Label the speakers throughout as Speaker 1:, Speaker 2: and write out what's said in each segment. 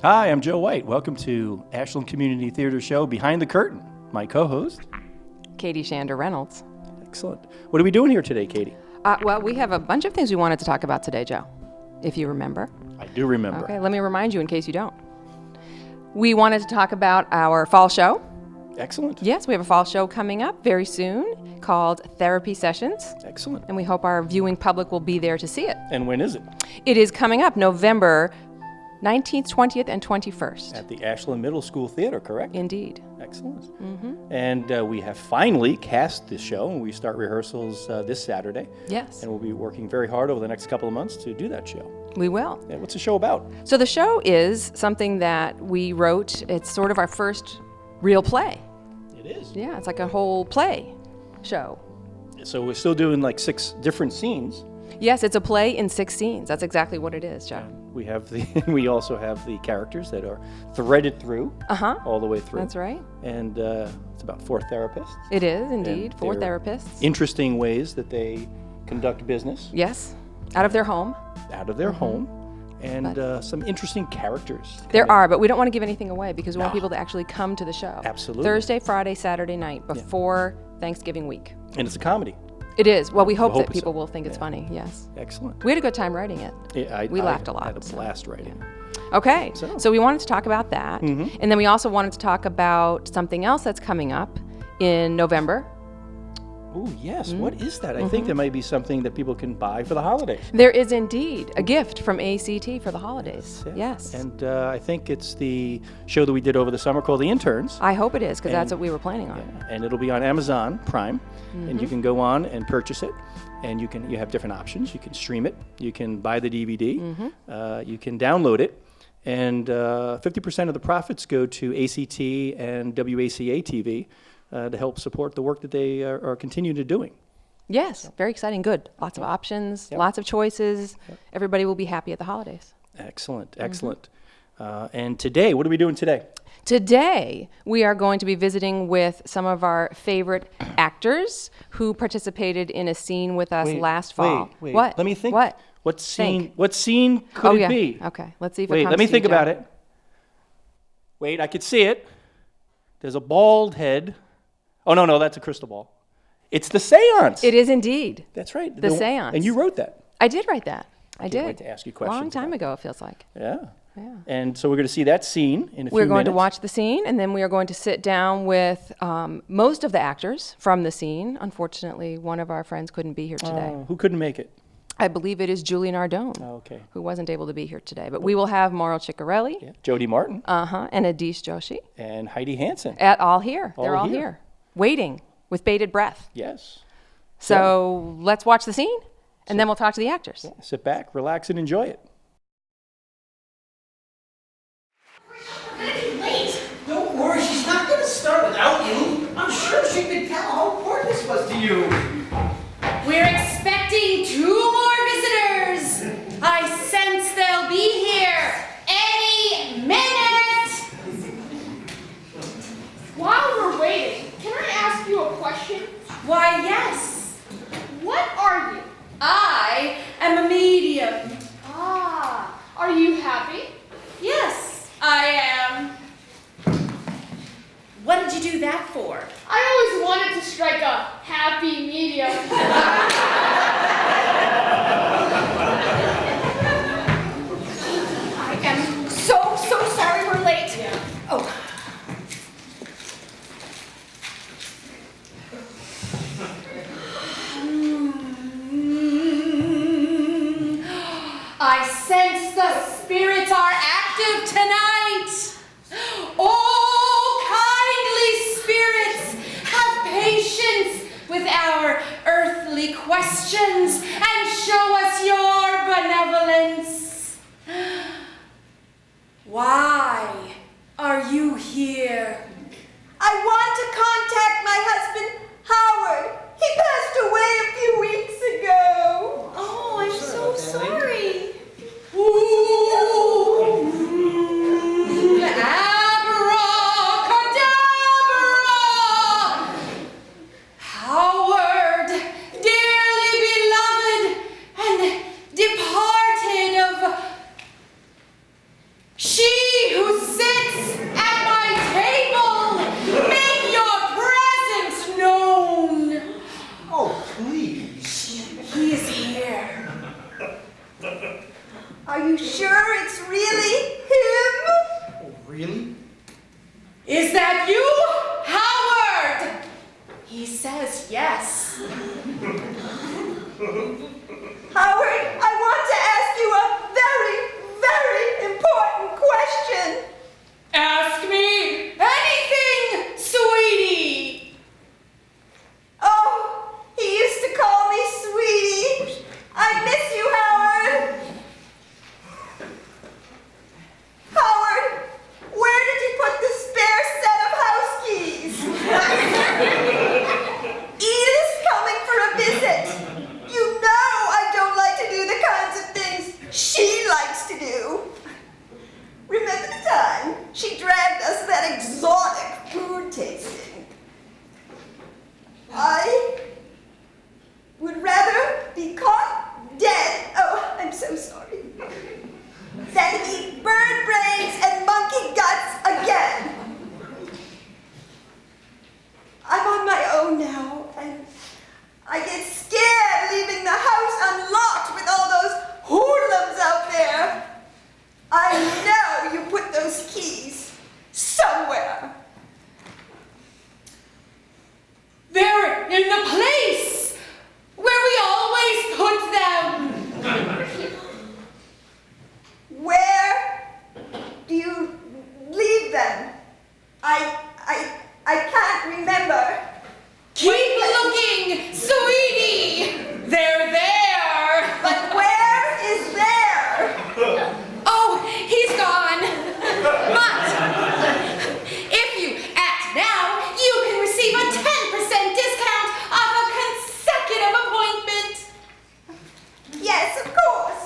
Speaker 1: Hi, I'm Joe White. Welcome to Ashland Community Theater Show Behind the Curtain. My co-host,
Speaker 2: Katie Shander Reynolds.
Speaker 1: Excellent. What are we doing here today, Katie?
Speaker 2: Well, we have a bunch of things we wanted to talk about today, Joe, if you remember.
Speaker 1: I do remember.
Speaker 2: Okay, let me remind you in case you don't. We wanted to talk about our fall show.
Speaker 1: Excellent.
Speaker 2: Yes, we have a fall show coming up very soon called Therapy Sessions.
Speaker 1: Excellent.
Speaker 2: And we hope our viewing public will be there to see it.
Speaker 1: And when is it?
Speaker 2: It is coming up November 19th, 20th, and 21st.
Speaker 1: At the Ashland Middle School Theater, correct?
Speaker 2: Indeed.
Speaker 1: Excellent. Mm-hmm. And we have finally cast this show, and we start rehearsals this Saturday.
Speaker 2: Yes.
Speaker 1: And we'll be working very hard over the next couple of months to do that show.
Speaker 2: We will.
Speaker 1: Yeah, what's the show about?
Speaker 2: So the show is something that we wrote. It's sort of our first real play.
Speaker 1: It is.
Speaker 2: Yeah, it's like a whole play show.
Speaker 1: So we're still doing like 6 different scenes.
Speaker 2: Yes, it's a play in 6 scenes. That's exactly what it is, Joe.
Speaker 1: We also have the characters that are threaded through all the way through.
Speaker 2: That's right.
Speaker 1: And it's about 4 therapists.
Speaker 2: It is indeed,
Speaker 1: And
Speaker 2: 4
Speaker 1: they're
Speaker 2: therapists.
Speaker 1: Interesting ways that they conduct business.
Speaker 2: Yes, out of their home.
Speaker 1: Out of their home. And some interesting characters.
Speaker 2: There are, but we don't want to give anything away because we want
Speaker 1: No.
Speaker 2: people to actually come to the show.
Speaker 1: Absolutely.
Speaker 2: Thursday, Friday, Saturday night before Thanksgiving week.
Speaker 1: And it's a comedy.
Speaker 2: It is. Well, we hope
Speaker 1: hope
Speaker 2: that
Speaker 1: so.
Speaker 2: people will think it's funny, yes.
Speaker 1: Excellent.
Speaker 2: We had a good time writing it.
Speaker 1: Yeah,
Speaker 2: We laughed a lot,
Speaker 1: I had a
Speaker 2: so,
Speaker 1: blast writing.
Speaker 2: Okay,
Speaker 1: So-
Speaker 2: so we wanted to talk about that. And then we also wanted to talk about something else that's coming up in November.
Speaker 1: Oh, yes. What is that? I think there might be something that people can buy for the holidays.
Speaker 2: There is indeed a gift from ACT for the holidays. Yes.
Speaker 1: And I think it's the show that we did over the summer called The Interns.
Speaker 2: I hope it is, because that's what we were planning on.
Speaker 1: And it'll be on Amazon Prime. And you can go on and purchase it. And you have different options. You can stream it. You can buy the DVD. You can download it. And 50% of the profits go to ACT and WACA TV to help support the work that they are continuing to doing.
Speaker 2: Yes, very exciting, good. Lots of options, lots of choices. Everybody will be happy at the holidays.
Speaker 1: Excellent, excellent. And today, what are we doing today?
Speaker 2: Today, we are going to be visiting with some of our favorite actors who participated in a scene with us last fall.
Speaker 1: Wait.
Speaker 2: What?
Speaker 1: Let me think.
Speaker 2: What?
Speaker 1: What scene could it be?
Speaker 2: Okay, let's see if it
Speaker 1: Wait,
Speaker 2: comes
Speaker 1: let me
Speaker 2: to you,
Speaker 1: think
Speaker 2: Joe.
Speaker 1: about it. Wait, I could see it. There's a bald head. Oh, no, that's a crystal ball. It's the Seance.
Speaker 2: It is indeed.
Speaker 1: That's right.
Speaker 2: The Seance.
Speaker 1: And you wrote that.
Speaker 2: I did write that. I did.
Speaker 1: wait to ask you questions
Speaker 2: Long time
Speaker 1: about
Speaker 2: ago, it feels like.
Speaker 1: Yeah.
Speaker 2: Yeah.
Speaker 1: And so we're going to see that scene in a few
Speaker 2: We're going
Speaker 1: minutes.
Speaker 2: to watch the scene, and then we are going to sit down with most of the actors from the scene. Unfortunately, one of our friends couldn't be here today.
Speaker 1: Who couldn't make it?
Speaker 2: I believe it is Julie Nardone,
Speaker 1: Okay.
Speaker 2: who wasn't able to be here today. But we will have Mauro Ciccarelli,
Speaker 1: Yeah. Jody Martin
Speaker 2: and Adish Joshi,
Speaker 1: and Heidi Hansen.
Speaker 2: all here. They're all
Speaker 1: here.
Speaker 2: here, waiting with bated breath.
Speaker 1: Yes.
Speaker 2: So let's watch the scene, and then we'll talk to the actors.
Speaker 1: Sit back, relax, and enjoy it.
Speaker 3: We're gonna be late. Don't worry, she's not gonna start without you. I'm sure she could tell how important this was to you.
Speaker 4: We're expecting 2 more visitors. I sense they'll be here any minute.
Speaker 5: While we're waiting, can I ask you a question?
Speaker 4: Why, yes.
Speaker 5: What are you?
Speaker 4: I am a medium.
Speaker 5: Ah, are you happy?
Speaker 4: Yes, I am. What did you do that for?
Speaker 5: I always wanted to strike a happy medium.
Speaker 4: I am so sorry we're late. Oh. I sense the spirits are active tonight. Oh, kindly spirits, have patience with our earthly questions and show us your benevolence. Why are you here?
Speaker 6: I want to contact my husband, Howard. He passed away a few weeks ago.
Speaker 4: Oh, I'm so sorry. Abracadabra! Howard, dearly beloved and departed of she who he says yes.
Speaker 6: Howard, I want to ask you a very, very important question.
Speaker 4: Ask me anything, sweetie.
Speaker 6: Oh, he used to call me sweetie. I miss you, Howard. Howard, where did you put the spare set of house keys? Edith's coming for a visit. You know I don't like to do the kinds of things she likes to do. Remember the time she dragged us to that exotic food tasting? I would rather be caught dead, oh, I'm so sorry, than eat bird brains and monkey guts again. I'm on my own now, and I get scared leaving the house unlocked with all those hoodlums out there. I know you put those keys somewhere.
Speaker 4: They're in the place where we always put them.
Speaker 6: Where do you leave them? I can't remember.
Speaker 4: Keep looking, sweetie. They're there.
Speaker 6: But where is there?
Speaker 4: Oh, he's gone. But if you act now, you can receive a 10% discount off a consecutive appointment.
Speaker 6: Yes, of course.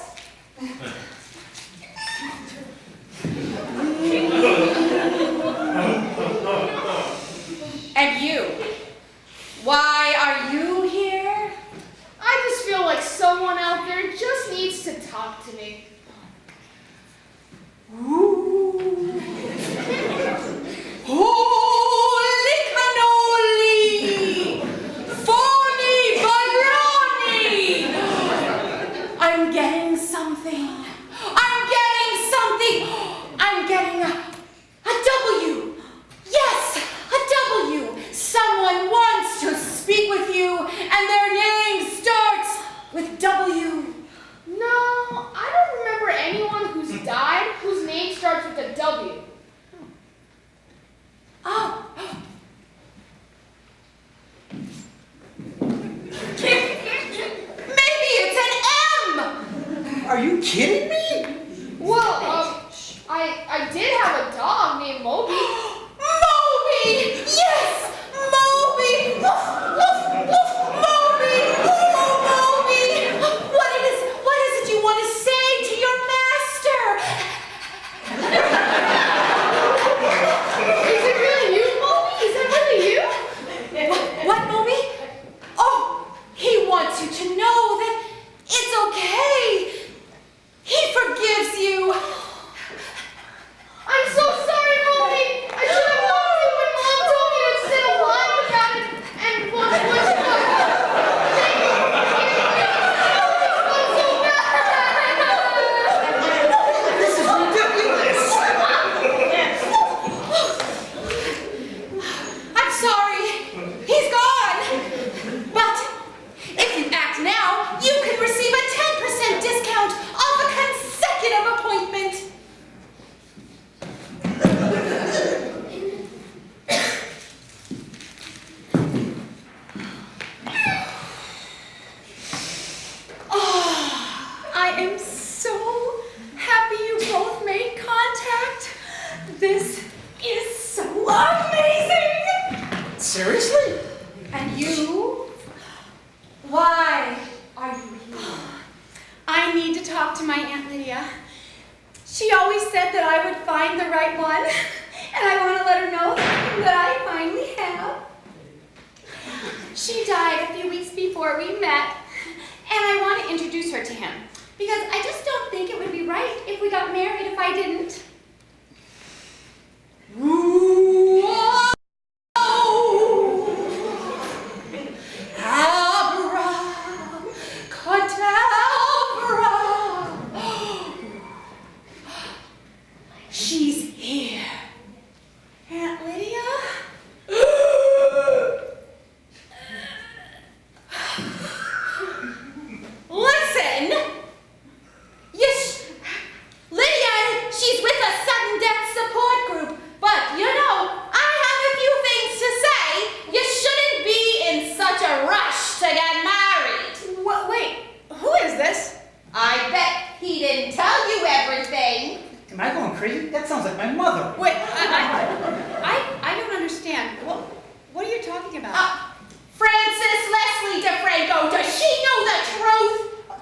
Speaker 4: And you, why are you here?
Speaker 5: I just feel like someone out there just needs to talk to me.
Speaker 4: Holy cannoli! Phony baloney! I'm getting something. I'm getting a W. Yes, a W. Someone wants to speak with you, and their name starts with W.
Speaker 5: No, I don't remember anyone who's died whose name starts with a W.
Speaker 4: Oh. Maybe it's an M.
Speaker 3: Are you kidding me?
Speaker 5: Well, I did have a dog named Moby.
Speaker 4: Moby! Yes! Moby! Woof, woof, woof, Moby! Oh, Moby! What is it you want to say to your master?
Speaker 5: Is it really you, Moby? Is that really you?
Speaker 4: What, Moby? Oh, he wants you to know that it's okay. He forgives you.
Speaker 5: I'm so sorry, Moby. I should have loved you when Mom told me to sit a line about it and watch what you know. Thank you. I'm so bad.
Speaker 3: This is ridiculous.
Speaker 4: I'm sorry. He's gone. But if you act now, you can receive a 10% discount off a consecutive appointment. I am so happy you both made contact. This is so amazing.
Speaker 3: Seriously?
Speaker 4: And you? Why are you here?
Speaker 7: I need to talk to my Aunt Lydia. She always said that I would find the right one, and I want to let her know that I finally have. She died a few weeks before we met, and I want to introduce her to him, because I just don't think it would be right if we got married if I didn't. She's here. Aunt Lydia?
Speaker 4: to get married.
Speaker 7: What? Wait, who is this?
Speaker 4: I bet he didn't tell you everything.
Speaker 3: Am I going crazy? That sounds like my mother.
Speaker 7: Wait, I don't understand. What are you talking about?
Speaker 4: Frances Leslie DeFranco, does she know the truth?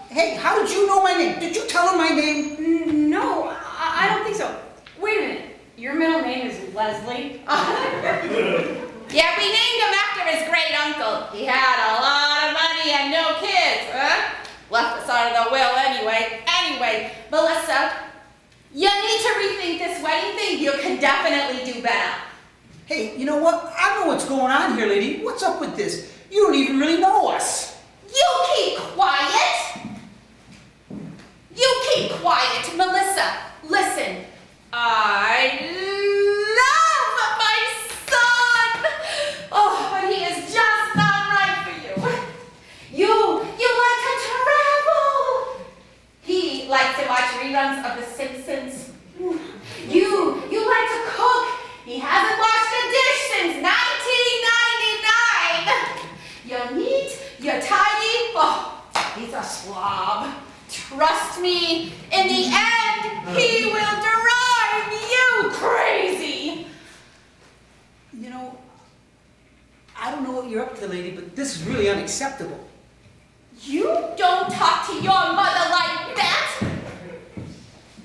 Speaker 3: Hey, how did you know my name? Did you tell her my name?
Speaker 7: No, I don't think so. Wait a minute. Your middle name is Leslie?
Speaker 4: Yeah, we named him after his great uncle. He had a lot of money and no kids, huh? Left us out of the will anyway. Anyway, Melissa, you need to rethink this wedding thing. You can definitely do better.
Speaker 3: Hey, you know what? I know what's going on here, lady. What's up with this? You don't even really know us.
Speaker 4: You keep quiet. You keep quiet. Melissa, listen. I love my son. Oh, but he is just not right for you. You like to travel. He likes to watch reruns of The Simpsons. You like to cook. He hasn't washed a dish since 1999. You're neat, you're tidy. Oh, he's a slob. Trust me, in the end, he will drive you crazy.
Speaker 3: You know, I don't know what you're up to, lady, but this is really unacceptable.
Speaker 4: You don't talk to your mother like that.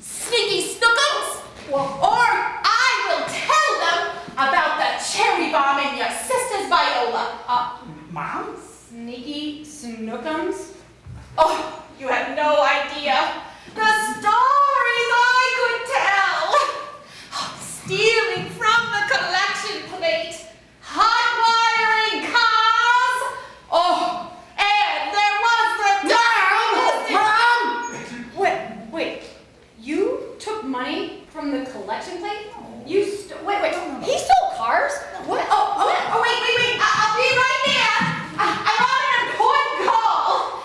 Speaker 4: Sneaky snookums. Or I will tell them about the cherry bomb in your sister's viola.
Speaker 3: Mom?
Speaker 7: Sneaky snookums?
Speaker 4: Oh, you have no idea the stories I could tell. Stealing from the collection plate, hot wiring cars. Oh, and there was the
Speaker 7: Wait. You took money from the collection plate? You wait. He stole cars? What?
Speaker 4: Oh, wait. I'll be right there. I'm on an important call.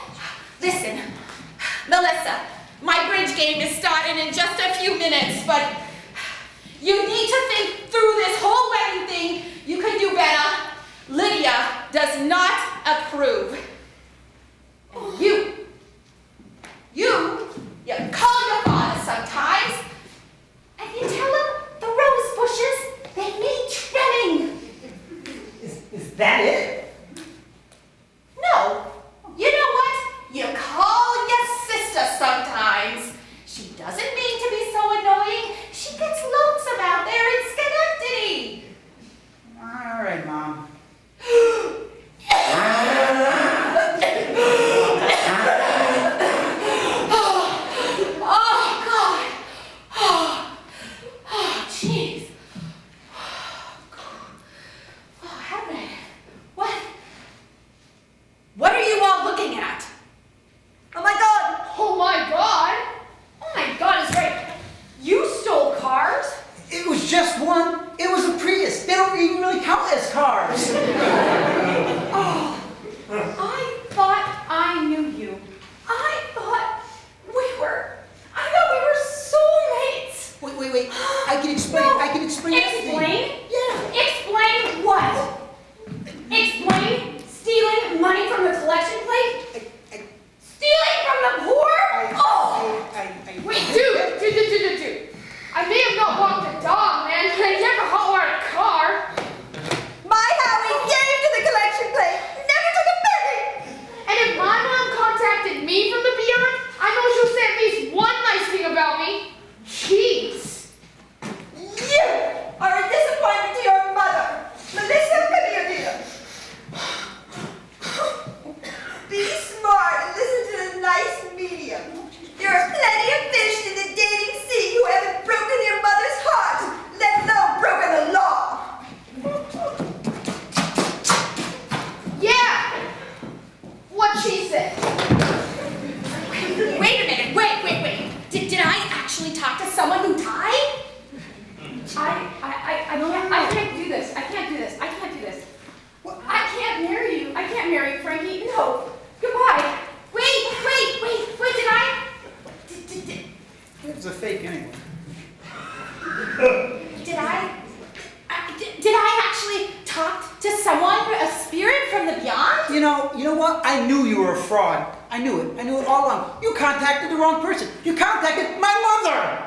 Speaker 3: you know what? I knew you were a fraud. I knew it all along. You contacted the wrong person. You contacted my mother.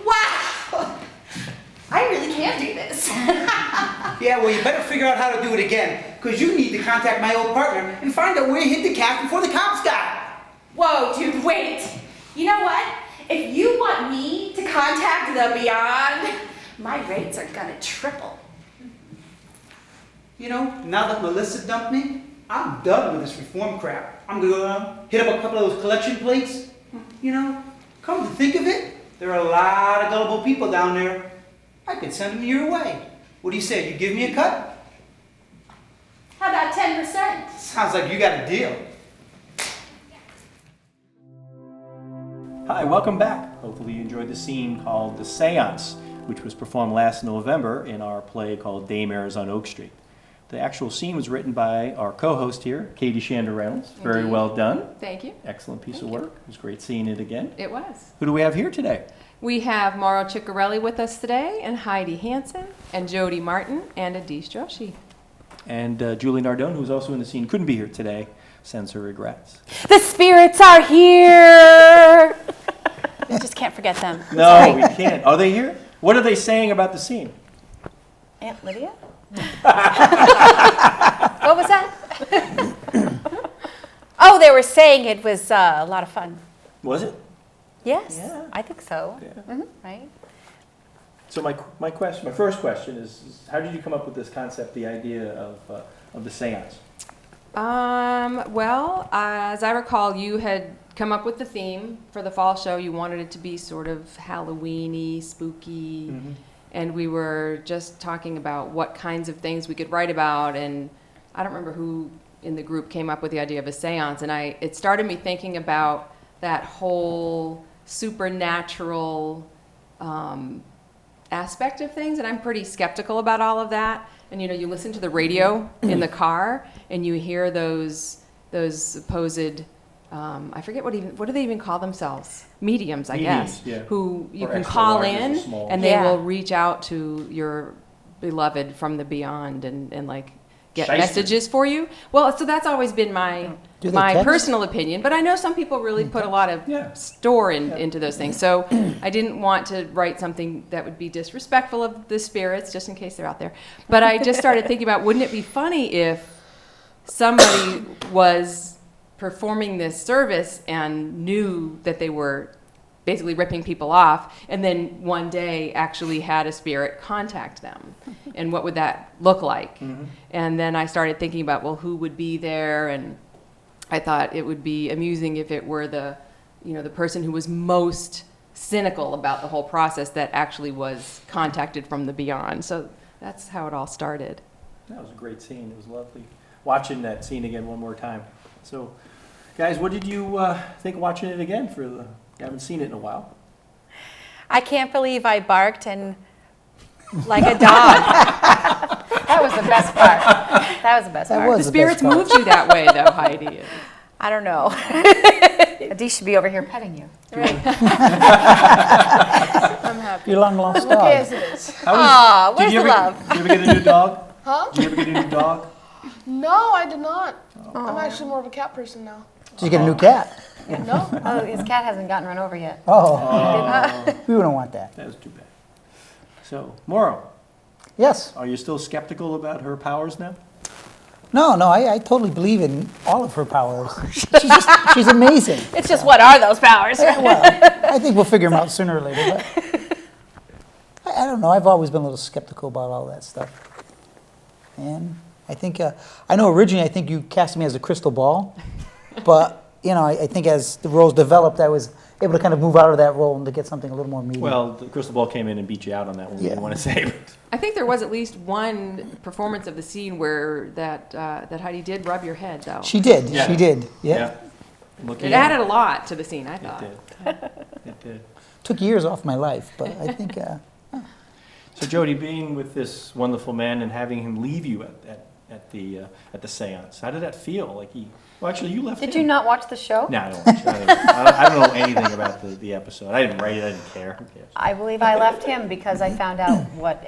Speaker 7: Wow! I really can't do this.
Speaker 3: Yeah, well, you better figure out how to do it again, because you need to contact my old partner and find out where he hid the cash before the cops got it.
Speaker 7: Whoa, dude, wait. You know what? If you want me to contact the Beyond, my rates are gonna triple.
Speaker 3: You know, now that Melissa dumped me, I'm done with this reform crap. I'm gonna go around, hit up a couple of those collection plates. You know, come to think of it, there are a lot of gullible people down there. I could send them your way. What do you say? You give me a cut?
Speaker 7: How about 10%?
Speaker 3: Sounds like you got a deal.
Speaker 1: Hi, welcome back. Hopefully you enjoyed the scene called The Seance, which was performed last November in our play called Daymares on Oak Street. The actual scene was written by our co-host here, Katie Shander Reynolds. Very
Speaker 2: Indeed.
Speaker 1: well done.
Speaker 2: Thank you.
Speaker 1: Excellent piece of work. It was great seeing it again.
Speaker 2: It was.
Speaker 1: Who do we have here today?
Speaker 2: We have Mauro Ciccarelli with us today, and Heidi Hansen, and Jody Martin, and Adish Joshi.
Speaker 1: And Julie Nardone, who's also in the scene, couldn't be here today, sends her regrets.
Speaker 8: The spirits are here. We just can't forget them.
Speaker 1: No, we can't. Are they here? What are they saying about the scene?
Speaker 8: Aunt Lydia? What was that? Oh, they were saying it was a lot of fun.
Speaker 1: Was it?
Speaker 8: Yes,
Speaker 1: Yeah.
Speaker 8: I think so.
Speaker 1: Yeah.
Speaker 8: Right?
Speaker 1: So my first question is how did you come up with this concept, the idea of the seance?
Speaker 2: Well, as I recall, you had come up with the theme for the fall show. You wanted it to be sort of Halloween-y, spooky, and we were just talking about what kinds of things we could write about, and I don't remember who in the group came up with the idea of a seance, and it started me thinking about that whole supernatural aspect of things, and I'm pretty skeptical about all of that. And you listen to the radio in the car, and you hear those supposed I forget what do they even call themselves? Mediums, I guess.
Speaker 1: Yeah.
Speaker 2: Who you
Speaker 1: Or
Speaker 2: can
Speaker 1: extra
Speaker 2: call
Speaker 1: larges or
Speaker 2: in,
Speaker 1: smalls.
Speaker 2: and they
Speaker 8: Yeah.
Speaker 2: will reach out to your beloved from the beyond and like get
Speaker 1: Shyster.
Speaker 2: messages for you. Well, so that's always been my
Speaker 9: Do they
Speaker 2: my
Speaker 9: text?
Speaker 2: personal opinion, but I know some people really put a lot of
Speaker 1: Yeah.
Speaker 2: store into those things. So I didn't want to write something that would be disrespectful of the spirits, just in case they're out there. But I just started thinking about, wouldn't it be funny if somebody was performing this service and knew that they were basically ripping people off, and then one day actually had a spirit contact them, and what would that look like? And then I started thinking about, well, who would be there, and I thought it would be amusing if it were the person who was most cynical about the whole process that actually was contacted from the beyond. So that's how it all started.
Speaker 1: That was a great scene. It was lovely watching that scene again one more time. So, guys, what did you think watching it again? You haven't seen it in a while.
Speaker 8: I can't believe I barked and like a dog. That was the best part. That was the best part.
Speaker 2: The spirits moved you that way, though, Heidi.
Speaker 8: I don't know. Adish should be over here petting you.
Speaker 2: I'm happy.
Speaker 9: Your long lost
Speaker 5: Okay,
Speaker 9: dog.
Speaker 5: as it is.
Speaker 8: Aw, where's
Speaker 1: Did
Speaker 8: the
Speaker 1: you ever,
Speaker 8: love?
Speaker 1: Did you ever get a new dog?
Speaker 5: Huh?
Speaker 1: Did you ever get a new dog?
Speaker 5: No, I did not. I'm actually more of a cat person now.
Speaker 9: Did you get a new cat?
Speaker 5: No?
Speaker 8: Oh, his cat hasn't gotten run over yet.
Speaker 9: Oh, we wouldn't want that.
Speaker 1: That was too bad. So, Mauro,
Speaker 9: Yes.
Speaker 1: are you still skeptical about her powers now?
Speaker 9: No, I totally believe in all of her powers. She's amazing.
Speaker 8: It's just, what are those powers?
Speaker 9: Well, I think we'll figure them out sooner or later. But I don't know. I've always been a little skeptical about all that stuff. And I think, I know originally I think you cast me as a crystal ball. But, I think as the roles developed, I was able to kind of move out of that role and to get something a little more meaty.
Speaker 1: Well, the crystal ball came in and beat you out on that one.
Speaker 9: Yeah.
Speaker 1: You want to say?
Speaker 2: I think there was at least one performance of the scene where that Heidi did rub your head, though.
Speaker 9: She did.
Speaker 1: Yeah.
Speaker 9: She did. Yeah.
Speaker 1: Looking
Speaker 2: It
Speaker 1: at
Speaker 2: added a lot to the scene, I thought.
Speaker 1: It did. It did.
Speaker 9: Took years off my life, but I think...
Speaker 1: So, Jody, being with this wonderful man and having him leave you at the seance, how did that feel? Like well, actually, you left.
Speaker 8: Did
Speaker 1: him.
Speaker 8: you not watch the show?
Speaker 1: No, I don't watch it. I don't know anything about the episode. I didn't write it. I didn't care. Who cares?
Speaker 8: I believe I left him because I found out what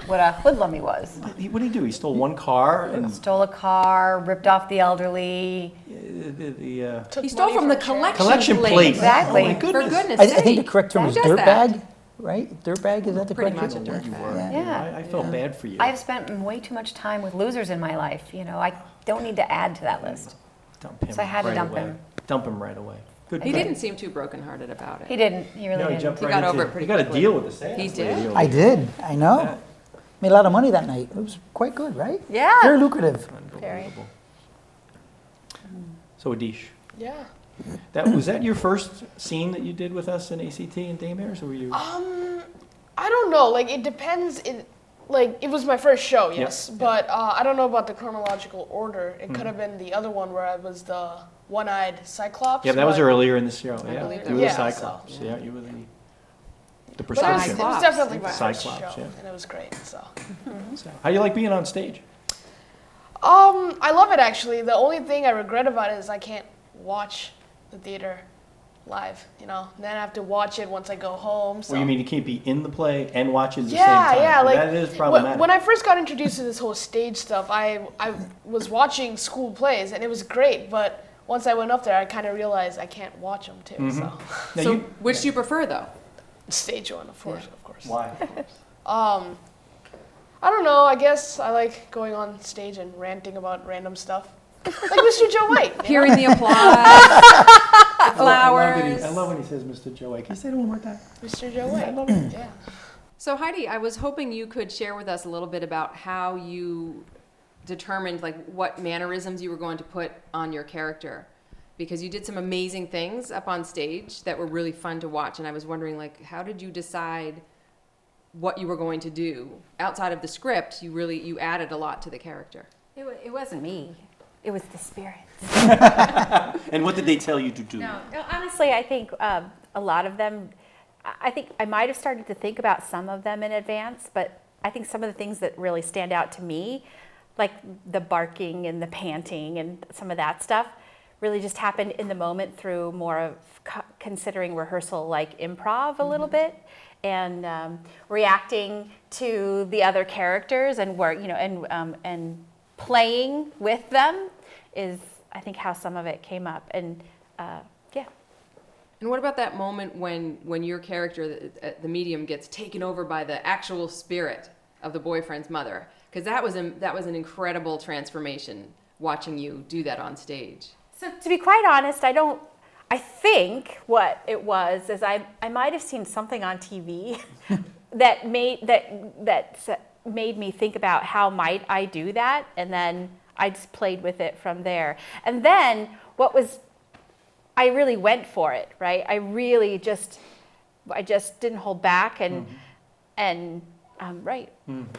Speaker 8: what a hoodlum he was.
Speaker 1: What did he do? He stole one car and
Speaker 8: Stole a car, ripped off the elderly.
Speaker 2: He stole from the collection plate.
Speaker 1: plate.
Speaker 8: Exactly.
Speaker 1: Oh my
Speaker 2: For
Speaker 1: goodness.
Speaker 2: goodness
Speaker 9: I
Speaker 2: sake.
Speaker 9: think the correct term
Speaker 2: Who
Speaker 9: is
Speaker 2: does that?
Speaker 9: dirtbag, right? Dirtbag, is that the
Speaker 2: Pretty
Speaker 9: correct
Speaker 2: much a
Speaker 9: term?
Speaker 2: dirtbag.
Speaker 8: Yeah.
Speaker 1: I felt bad for you.
Speaker 8: I've spent way too much time with losers in my life. You know, I don't need to add to that list.
Speaker 1: Dump him
Speaker 8: So I had to
Speaker 1: right
Speaker 8: dump
Speaker 1: away.
Speaker 8: him.
Speaker 1: Dump him right away. Good
Speaker 2: He
Speaker 1: guy.
Speaker 2: didn't seem too brokenhearted about it.
Speaker 8: He didn't. He really
Speaker 1: No, he
Speaker 8: didn't.
Speaker 1: jumped
Speaker 2: He
Speaker 1: right
Speaker 2: got
Speaker 1: into
Speaker 2: over it pretty
Speaker 1: He got a
Speaker 2: quickly.
Speaker 1: deal with the Seance.
Speaker 2: He
Speaker 1: lady
Speaker 2: did?
Speaker 1: over
Speaker 9: I
Speaker 1: there.
Speaker 9: did, I know.
Speaker 1: Yeah.
Speaker 9: Made a lot of money that night. It was quite good, right?
Speaker 8: Yeah.
Speaker 9: Very lucrative.
Speaker 8: Very.
Speaker 1: Unbelievable. So Adish,
Speaker 5: Yeah.
Speaker 1: was that your first scene that you did with us in ACT and Daymares, or were you?
Speaker 5: I don't know. Like it depends. It was my first show, yes, but I don't know about the chronological order. It could have been the other one where I was the one-eyed Cyclops.
Speaker 1: Yeah, that was
Speaker 5: but-
Speaker 1: earlier in the show. Yeah,
Speaker 2: believe
Speaker 1: you
Speaker 2: that.
Speaker 1: were
Speaker 5: Yeah,
Speaker 1: the
Speaker 5: so-
Speaker 1: Cyclops. Yeah, you were the
Speaker 5: But it
Speaker 1: prescription.
Speaker 5: was definitely my first
Speaker 1: Cyclops,
Speaker 5: show,
Speaker 1: yeah.
Speaker 5: and it was great. So.
Speaker 1: So, how do you like being on stage?
Speaker 5: I love it actually. The only thing I regret about it is I can't watch the theater live. You know, and then I have to watch it once I go home. So.
Speaker 1: Or you mean you can't be in the play and watch it at the same
Speaker 5: Yeah,
Speaker 1: time?
Speaker 5: yeah, like
Speaker 1: that is problematic.
Speaker 5: when I first got introduced to this whole stage stuff, I was watching school plays and it was great. But once I went up there, I kind of realized I can't watch them too. So
Speaker 1: Now
Speaker 2: So,
Speaker 1: you-
Speaker 2: which do you prefer, though?
Speaker 5: stage one, of course, of course.
Speaker 1: Why?
Speaker 5: I don't know. I guess I like going on stage and ranting about random stuff, like Mr. Joe White. you know?
Speaker 2: Hearing the applause, the flowers.
Speaker 1: I love when he says Mr. Joe White. Can you say it one more time?
Speaker 5: Mr. Joe White. Yeah.
Speaker 2: So Heidi, I was hoping you could share with us a little bit about how you determined like what mannerisms you were going to put on your character, because you did some amazing things up on stage that were really fun to watch, and I was wondering like how did you decide what you were going to do outside of the script? You added a lot to the character.
Speaker 8: It wasn't me. It was the spirits.
Speaker 1: And what did they tell you to do?
Speaker 8: No, honestly, I think a lot of them, I think I might have started to think about some of them in advance, but I think some of the things that really stand out to me, like the barking and the panting and some of that stuff, really just happened in the moment through more of considering rehearsal like improv a little bit, and reacting to the other characters and and playing with them is, I think, how some of it came up. And yeah.
Speaker 2: And what about that moment when your character, the medium, gets taken over by the actual spirit of the boyfriend's mother? Because that was an incredible transformation, watching you do that on stage.
Speaker 8: So to be quite honest, I think what it was is I might have seen something on TV that made me think about how might I do that, and then I just played with it from there. And then I really went for it, right? I just didn't hold back and right.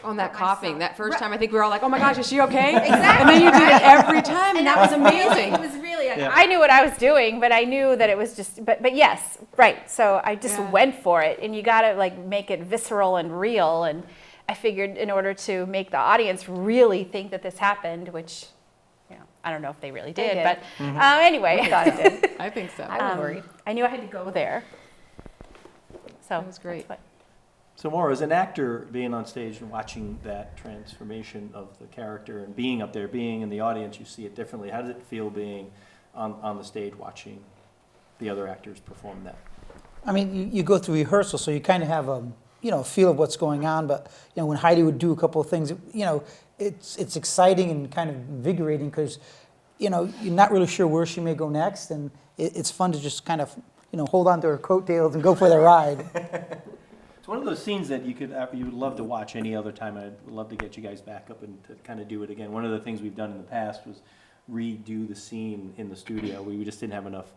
Speaker 2: On that coughing, that first time, I think we were all like, "Oh my gosh, is she okay?" Exactly. And then you did it every time, and that was amazing.
Speaker 8: It was really. I knew what I was doing, but I knew that it was just. But yes, right. So I just went for it, and you gotta like make it visceral and real. And I figured in order to make the audience really think that this happened, which, I don't know if they really did, but anyway, I thought it did.
Speaker 2: I think so.
Speaker 8: I was worried. I knew I had to go there. So
Speaker 2: That was great.
Speaker 1: So Maura, as an actor, being on stage and watching that transformation of the character and being up there, being in the audience, you see it differently. How does it feel being on the stage watching the other actors perform that?
Speaker 9: I mean, you go through rehearsal, so you kind of have a feel of what's going on. But when Heidi would do a couple of things, it's exciting and kind of invigorating because you're not really sure where she may go next, and it's fun to just kind of hold on to her coattails and go for the ride.
Speaker 1: It's one of those scenes that you would love to watch any other time. I'd love to get you guys back up and to kind of do it again. One of the things we've done in the past was redo the scene in the studio. We just didn't have enough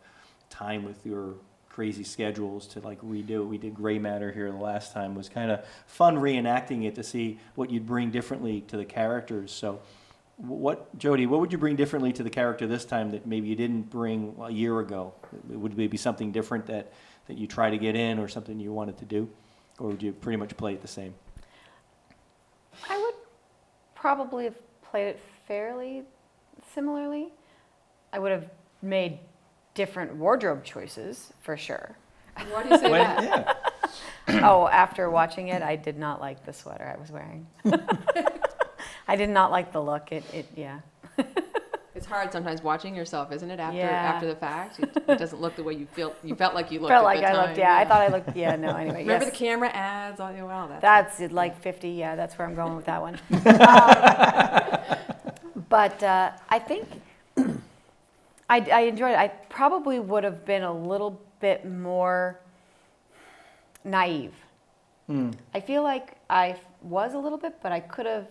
Speaker 1: time with your crazy schedules to like redo it. We did Gray Matter here the last time. It was kind of fun reenacting it to see what you'd bring differently to the characters. So Jody, what would you bring differently to the character this time that maybe you didn't bring a year ago? Would maybe something different that you try to get in, or something you wanted to do? Or would you pretty much play it the same?
Speaker 8: I would probably have played it fairly similarly. I would have made different wardrobe choices for sure.
Speaker 2: Why do you say that?
Speaker 1: Yeah.
Speaker 8: Oh, after watching it, I did not like the sweater I was wearing. I did not like the look. Yeah.
Speaker 2: It's hard sometimes watching yourself, isn't it? After
Speaker 8: Yeah.
Speaker 2: after the fact, it doesn't look the way you felt like you looked.
Speaker 8: Felt
Speaker 2: at
Speaker 8: like
Speaker 2: the
Speaker 8: I
Speaker 2: time.
Speaker 8: looked. Yeah, I thought I looked. Yeah, no. Anyway,
Speaker 2: Remember
Speaker 8: yes.
Speaker 2: the camera ads? Oh, wow,
Speaker 8: That's it, like 50. Yeah, that's where I'm going with that one. But I think I enjoyed it. I probably would have been a little bit more naive. I feel like I was a little bit, but I could have.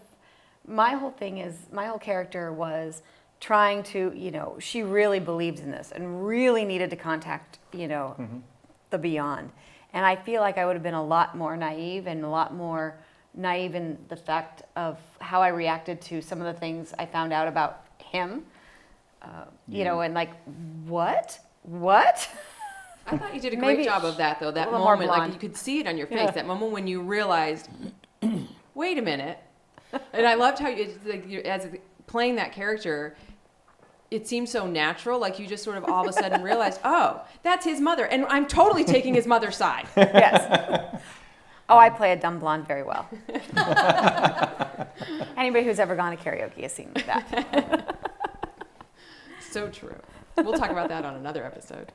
Speaker 8: My whole character was trying to, she really believed in this and really needed to contact, the beyond. And I feel like I would have been a lot more naive and a lot more naive in the fact of how I reacted to some of the things I found out about him, and like, what?
Speaker 2: I thought you did a
Speaker 8: Maybe
Speaker 2: great job of that, though. That
Speaker 8: a little more
Speaker 2: moment, like
Speaker 8: blonde.
Speaker 2: you could see it on your face.
Speaker 8: Yeah.
Speaker 2: That moment when you realized, wait a minute. And I loved how as playing that character, it seemed so natural. Like you just sort of all of a sudden realized, oh, that's his mother, and I'm totally taking his mother's side.
Speaker 8: Yes. Oh, I play a dumb blonde very well. Anybody who's ever gone to karaoke has seen that.
Speaker 2: So true. We'll talk about that on another episode.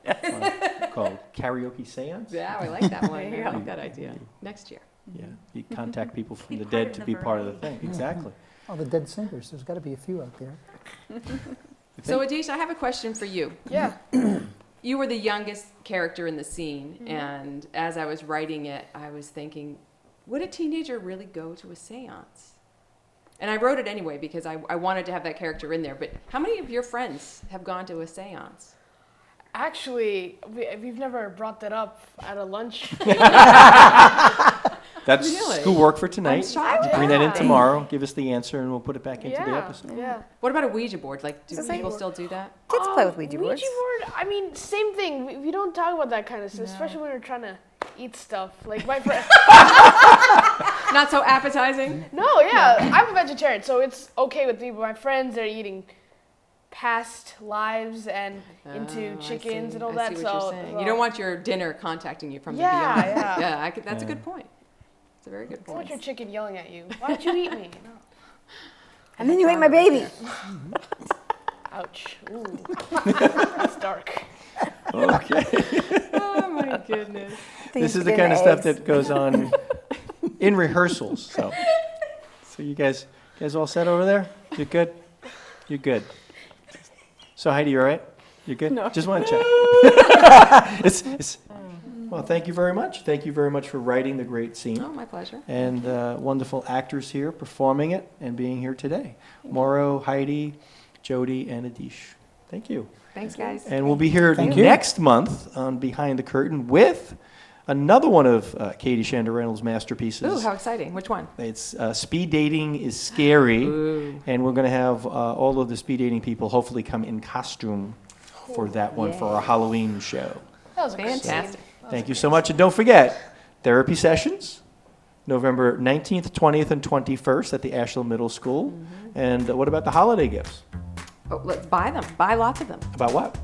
Speaker 1: Called Karaoke Seance.
Speaker 2: Yeah, I like that one.
Speaker 8: There you
Speaker 2: I
Speaker 8: go.
Speaker 2: like that idea. Next year.
Speaker 1: Yeah, you contact people from the
Speaker 8: part
Speaker 1: dead
Speaker 8: of
Speaker 1: to
Speaker 8: the
Speaker 1: be part of the
Speaker 8: variety.
Speaker 1: thing. Exactly.
Speaker 9: Oh, the dead singers. There's got to be a few out there.
Speaker 2: So, Adish, I have a question for you.
Speaker 5: Yeah.
Speaker 2: You were the youngest character in the scene, and as I was writing it, I was thinking, would a teenager really go to a seance? And I wrote it anyway because I wanted to have that character in there. But how many of your friends have gone to a seance?
Speaker 5: Actually, we've never brought that up at a lunch.
Speaker 1: That's
Speaker 2: Really?
Speaker 1: schoolwork for tonight.
Speaker 2: shocked.
Speaker 1: Bring that in
Speaker 2: Yeah.
Speaker 1: tomorrow. Give us the answer, and we'll put it back into the
Speaker 5: yeah,
Speaker 1: episode.
Speaker 5: yeah.
Speaker 2: What about a Ouija board? Like, do
Speaker 8: It's the
Speaker 2: people
Speaker 8: same.
Speaker 2: still do that?
Speaker 8: Kids play with Ouija boards.
Speaker 5: Ouija board, I mean, same thing. We don't talk about that kind of stuff, especially when we're trying to eat stuff. Like my friend.
Speaker 2: Not so appetizing?
Speaker 5: No, yeah, I'm a vegetarian, so it's okay with me. But my friends are eating past lives and into
Speaker 2: Oh, I
Speaker 5: chickens
Speaker 2: see.
Speaker 5: and all
Speaker 2: I
Speaker 5: that.
Speaker 2: see what
Speaker 5: So
Speaker 2: you're saying. You don't want your dinner contacting you from the
Speaker 5: Yeah,
Speaker 2: beyond.
Speaker 5: yeah.
Speaker 2: Yeah, that's a
Speaker 1: Yeah.
Speaker 2: good point. It's a very good
Speaker 5: I want
Speaker 2: point.
Speaker 5: your chicken yelling at you. Why don't you eat me? No.
Speaker 8: And then you ate my baby.
Speaker 5: Ouch. Ooh. That's dark.
Speaker 1: Okay.
Speaker 2: Oh my goodness.
Speaker 1: This is the kind of stuff that goes on in rehearsals. So you guys all set over there? You good? You're good. So Heidi, you all right? You good? No. Just want to check. Well, thank you very much. Thank you very much for writing the great scene.
Speaker 2: Oh, my pleasure.
Speaker 1: And wonderful actors here performing it and being here today. Mauro, Heidi, Jody, and Adish. Thank you.
Speaker 2: Thanks, guys.
Speaker 1: And we'll be here
Speaker 9: Thank you.
Speaker 1: next month on Behind the Curtain with another one of Katie Shander Reynolds' masterpieces.
Speaker 2: Ooh, how exciting. Which one?
Speaker 1: It's Speed Dating is Scary.
Speaker 2: Ooh.
Speaker 1: And we're going to have all of the speed dating people hopefully come in costume for that one for our Halloween show.
Speaker 5: That was a good
Speaker 2: Fantastic.
Speaker 5: scene.
Speaker 1: Thank you so much. And don't forget, therapy sessions, November 19th, 20th, and 21st at the Ashland Middle School.
Speaker 2: Mm-hmm.
Speaker 1: And what about the holiday gifts?
Speaker 2: Oh, let's buy them. Buy lots of them.
Speaker 1: About what?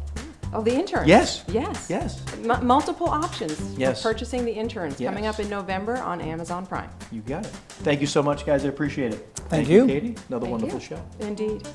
Speaker 2: Oh, the interns.
Speaker 1: Yes.
Speaker 2: Yes.
Speaker 1: Yes.
Speaker 2: Multiple options
Speaker 1: Yes.
Speaker 2: for purchasing the interns coming
Speaker 1: Yes.
Speaker 2: up in November on Amazon Prime.
Speaker 1: You got it. Thank you so much, guys. I appreciate it.
Speaker 9: Thank you.
Speaker 1: Katie. Another
Speaker 2: Thank
Speaker 1: wonderful
Speaker 2: you.
Speaker 1: show.
Speaker 2: Indeed.